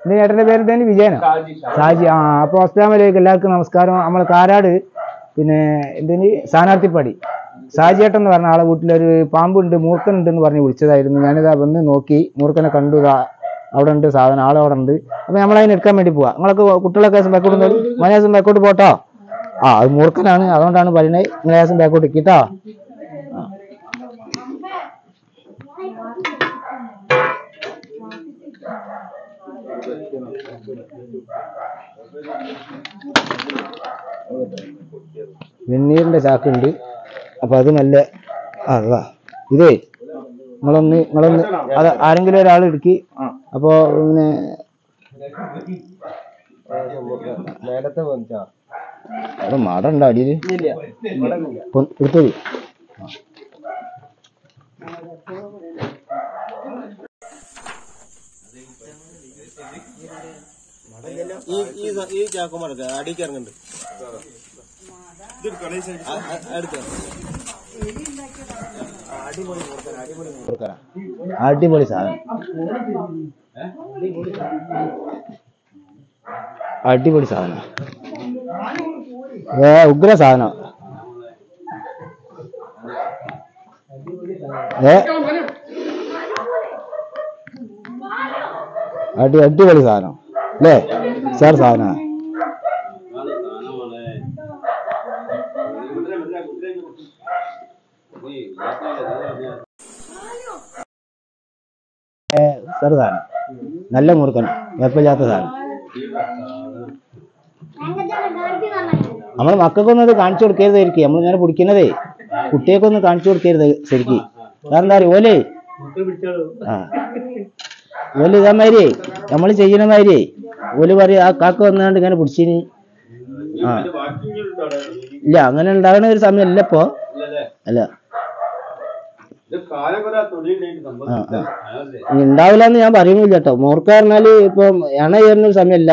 ചേട്ടന്റെ പേര് തന്നെ വിജയനോ? ഷാജി. അപ്പൊ അസ്സലാമു എല്ലാവർക്കും നമസ്കാരം. നമ്മൾ കാരാട് പിന്നെ എന്തിന് സ്ഥാനാർത്ഥിപ്പടി ഷാജിയേട്ടൻ എന്ന് പറഞ്ഞ ആളെ വീട്ടിലൊരു പാമ്പുണ്ട്, മൂർഖനുണ്ട് എന്ന് പറഞ്ഞ് വിളിച്ചതായിരുന്നു. ഞാനിതാ വന്ന് നോക്കി, മൂർഖനെ കണ്ടു. അവിടെ ഉണ്ട് സാധനം, ആളവിടെ ഉണ്ട്. അപ്പൊ നമ്മളതിന് എടുക്കാൻ വേണ്ടി പോവാ. നിങ്ങളൊക്കെ കുട്ടികളൊക്കെ ബാക്കോട്ട് മനേസം ബാക്കോട്ട് പോട്ടോ. അത് മൂർഖനാണ്, അതുകൊണ്ടാണ് പറയുന്നത്. നിങ്ങളേസം ബാക്കോട്ട് ഇരിക്കട്ടോ. വെണ്ണീരിന്റെ ചാക്കുണ്ട്. അപ്പൊ അത് നല്ല ഇതേ നിങ്ങളൊന്ന് അത് ആരെങ്കിലും ഒരാൾ എടുക്കി. അപ്പൊ പിന്നെ അവിടെ മട ഉണ്ടോ അടിയില്? എടുത്തത് ഈ ചാക്കുമാർക്ക് അടിക്ക് ഇറങ്ങുന്നുണ്ട്. അടിപൊളി സാധനം, അടിപൊളി സാധനം, ഉഗ്ര സാധനം. അടിപൊളി സാധനം അല്ലേ സാർ? സാധനം സാർ സാധനം നല്ല മൂർഖൻ, കുഴപ്പമില്ലാത്ത സാധനം. നമ്മൾ മക്കൾക്കൊന്നും അത് കാണിച്ചു കൊടുക്കരുതായിരിക്കും. നമ്മളിങ്ങനെ പിടിക്കുന്നതേ കുട്ടികൾക്കൊന്നും കാണിച്ചു കൊടുക്കരുത് ശരിക്കും. കാരണം എന്താ പറയുക, ഓലേ ഓല് ഇതേമാതിരി നമ്മൾ ചെയ്യണ മാതിരി ഓല് പറയും ആ കാക്ക വന്നാണ്ട് ഇങ്ങനെ പിടിച്ചിന്. ഇല്ല, അങ്ങനെ ഉണ്ടാകണ ഒരു സമയമല്ല ഇപ്പൊ. അല്ല, ഉണ്ടാവില്ല എന്ന് ഞാൻ പറയുന്നില്ല കേട്ടോ. മൂർഖ പറഞ്ഞാല് ഇപ്പൊ എണ ചെയ്യുന്ന ഒരു സമയമല്ല.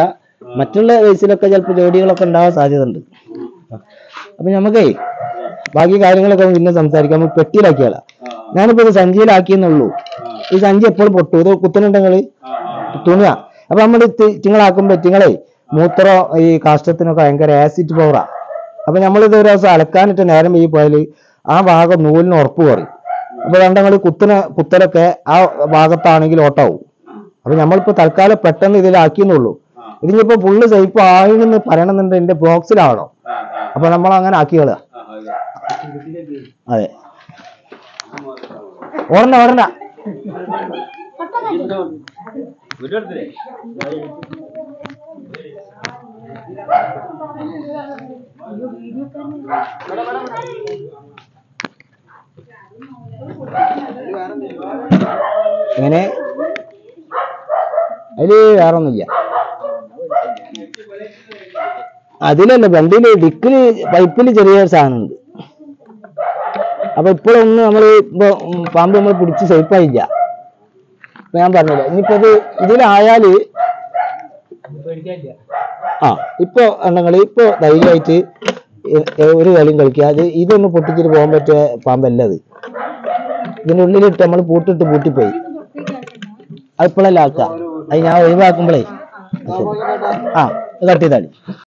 മറ്റുള്ള വയസ്സിലൊക്കെ ചിലപ്പോ ജോഡികളൊക്കെ ഉണ്ടാവാൻ സാധ്യത ഉണ്ട്. അപ്പൊ നമുക്കേ ബാക്കി കാര്യങ്ങളൊക്കെ പിന്നെ സംസാരിക്കാം. നമുക്ക് പെട്ടിയിലാക്കിയാലാ. ഞാനിപ്പോ ഇത് സഞ്ചിയിലാക്കിയെന്നുള്ളൂ. ഈ സഞ്ചി എപ്പോഴും പൊട്ടു. ഇത് കുത്തനുണ്ടെങ്കിൽ തുണിയാ. അപ്പൊ നമ്മൾ തിങ്ങളാക്കുമ്പോ തിങ്ങളെ മൂത്രം ഈ കാഷ്ടത്തിനൊക്കെ ഭയങ്കര ആസിഡ് പവറാ. അപ്പൊ നമ്മളിത് ഒരു ദിവസം അലക്കാനിട്ട് നേരം ഈ പോയാല് ആ ഭാഗം നൂലിന് ഉറപ്പ് പറയും. അപ്പൊ രണ്ടങ്ങൾ കുത്തലൊക്കെ ആ ഭാഗത്താണെങ്കിൽ ഓട്ടാവും. അപ്പൊ നമ്മളിപ്പോ തൽക്കാലം പെട്ടെന്ന് ഇതിലാക്കിയെന്നുള്ളൂ. ഇതിനിപ്പോ ഫുള്ള് സേഫ് ആയെന്ന് പറയണമെന്നുണ്ട് എന്റെ ബോക്സിലാവണോ. അപ്പൊ നമ്മൾ അങ്ങനെ ആക്കിയോളാ. അതെ, ഓടണ്ട എങ്ങനെ അതില് വേറൊന്നുമില്ല. അതിലല്ല, വണ്ടിയില് ഡിക്കില് പൈപ്പില് ചെറിയൊരു സാധനം ഉണ്ട്. അപ്പൊ ഇപ്പോഴൊന്നും നമ്മള് ഇപ്പൊ പാമ്പ് നമ്മൾ പിടിച്ച് സേഫായില്ല. ഇപ്പൊ ഞാൻ പറഞ്ഞില്ല. ഇനിയിപ്പോ ഇത് ഇതിലായാല് ഇപ്പൊ ഉണ്ടെങ്കിൽ ഇപ്പൊ ധൈര്യമായിട്ട് ഒരു കളിയും കളിക്കുക. ഇതൊന്ന് പൊട്ടിച്ചിട്ട് പോകാൻ പറ്റിയ പാമ്പല്ല അത്. ഇതിന്റെ ഉള്ളിലിട്ട് നമ്മൾ പൂട്ടിപ്പോയി. അത് ഇപ്പോഴല്ല ആക്കുക. അത് ഞാൻ ഒഴിവാക്കുമ്പോഴേ കട്ട് ചെയ്താൽ